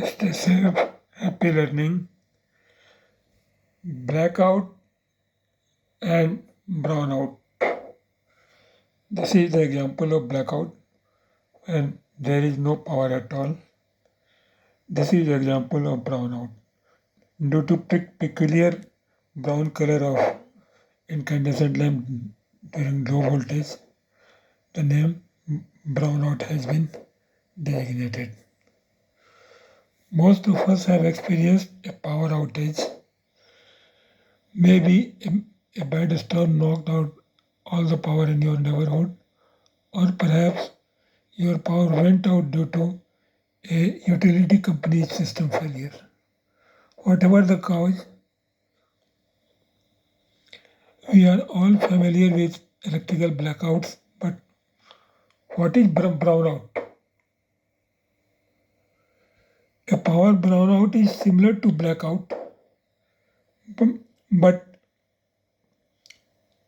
Stay safe, happy learning. Blackout and brownout. This is the example of blackout when there is no power at all. This is the example of brownout. Due to peculiar brown color of incandescent lamp during low voltage, the name brownout has been designated. Most of us have experienced a power outage. Maybe a bad storm knocked out all the power in your neighborhood, or perhaps your power went out due to a utility company's system failure. Whatever the cause, we are all familiar with electrical blackouts, but what is brownout? A power brownout is similar to blackout, but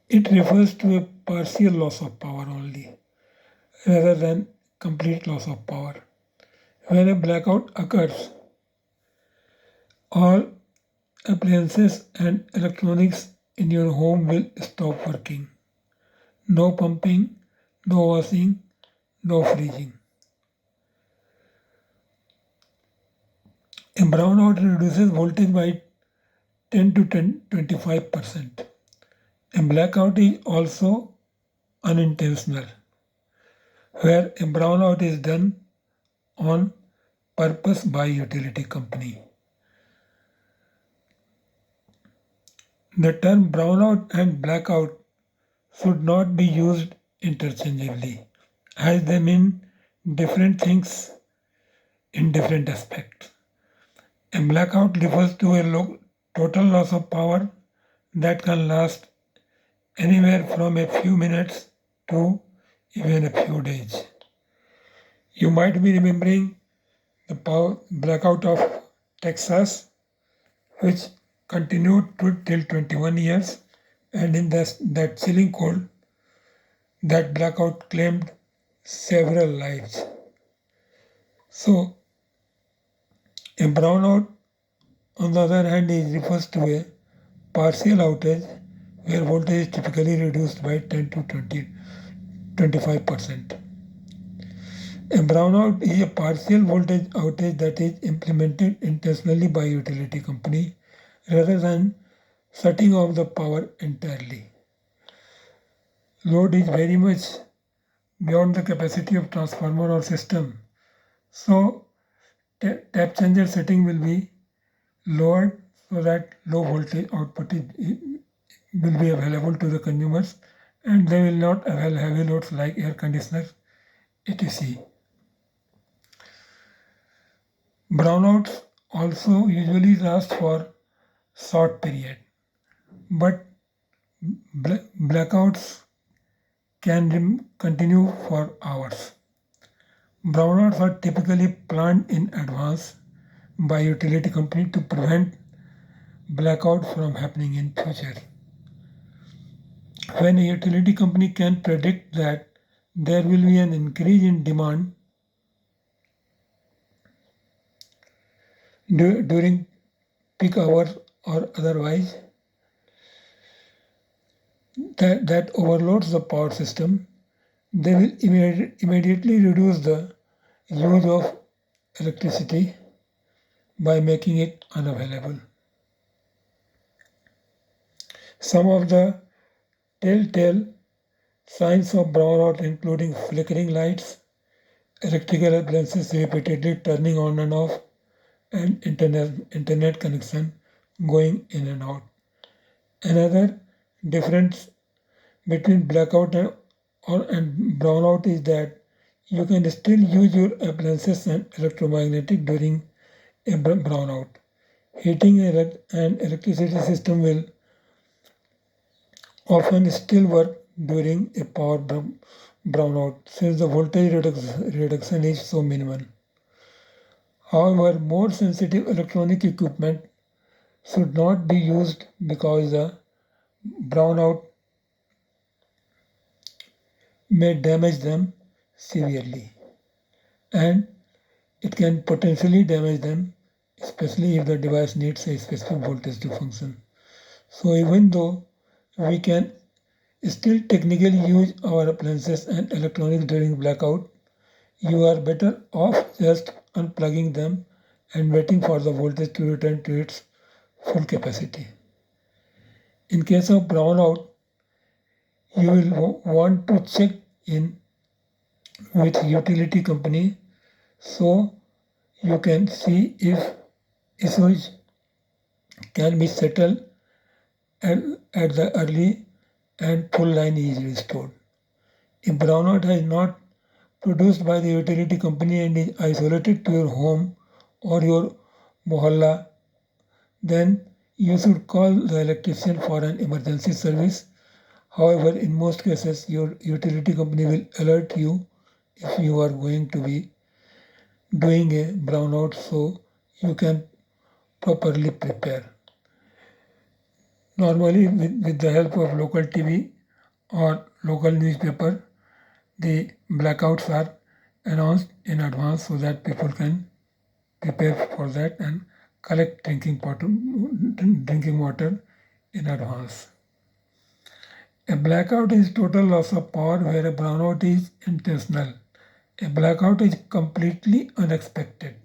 it refers to a partial loss of power only, rather than complete loss of power. When a blackout occurs, all appliances and electronics in your home will stop working. No pumping, no washing, no freezing. A brownout reduces voltage by 10 to 25%. A blackout is also unintentional, where a brownout is done on purpose by utility company. The term brownout and blackout should not be used interchangeably, as they mean different things in different aspects. A blackout refers to a total loss of power that can last anywhere from a few minutes to even a few days. You might be remembering the blackout of Texas, which continued till 21 years, and in that chilling cold, that blackout claimed several lives. So, a brownout, on the other hand, refers to a partial outage where voltage is typically reduced by 10 to 25%. A brownout is a partial voltage outage that is implemented intentionally by utility company rather than shutting off the power entirely. Load is very much beyond the capacity of transformer or system. So tap changer setting will be lowered so that low voltage output will be available to the consumers, and they will not avail heavy loads like air conditioners, etc. Brownouts also usually last for short period, but blackouts can continue for hours. Brownouts are typically planned in advance by utility company to prevent blackout from happening in future. When a utility company can predict that there will be an increase in demand during peak hours or otherwise, that overloads the power system, they will immediately reduce the use of electricity by making it unavailable. Some of the telltale signs of brownout including flickering lights, electrical appliances repeatedly turning on and off, and internet connection going in and out. Another difference between blackout and brownout is that you can still use your appliances and electromagnetic during a brownout. Heating and electricity system will often still work during a power brownout since the voltage reduction is so minimal. However, more sensitive electronic equipment should not be used because the brownout may damage them severely. And it can potentially damage them, especially if the device needs a specific voltage to function. So even though we can still technically use our appliances and electronics during blackout, you are better off just unplugging them and waiting for the voltage to return to its full capacity. In case of brownout, you will want to check in with utility company so you can see if issues can be settled at the early and full line is restored. If brownout is not produced by the utility company and is isolated to your home or your mohalla, then you should call the electrician for an emergency service. However, in most cases, your utility company will alert you if you are going to be doing a brownout so you can properly prepare. Normally, with the help of local TV or local newspaper, the blackouts are announced in advance so that people can prepare for that and collect drinking water in advance. A blackout is total loss of power where a brownout is intentional. A blackout is completely unexpected.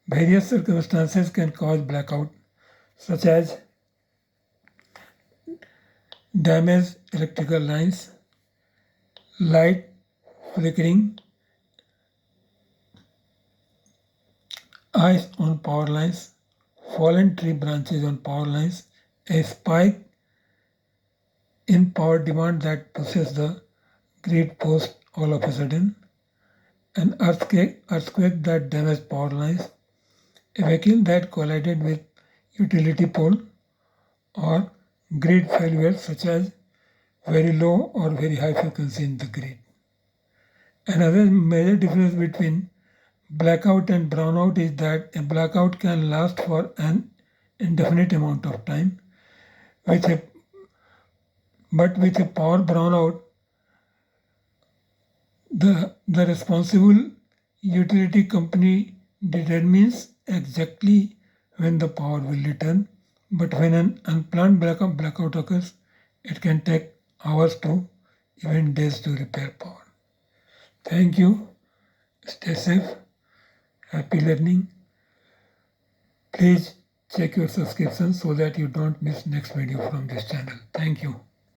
Various circumstances can cause blackout, such as damaged electrical lines, light flickering, ice on power lines, fallen tree branches on power lines, a spike in power demand that pushes the grid post all of a sudden, an earthquake that damaged power lines, a vehicle that collided with utility pole, or grid failures such as very low or very high frequency in the grid. Another major difference between blackout and brownout is that a blackout can last for an indefinite amount of time, with a, but with a power brownout, the responsible utility company determines exactly when the power will return, but when an unplanned blackout occurs, it can take hours to even days to repair power. Thank you. Stay safe. Happy learning. Please check your subscription so that you don't miss next video from this channel. Thank you.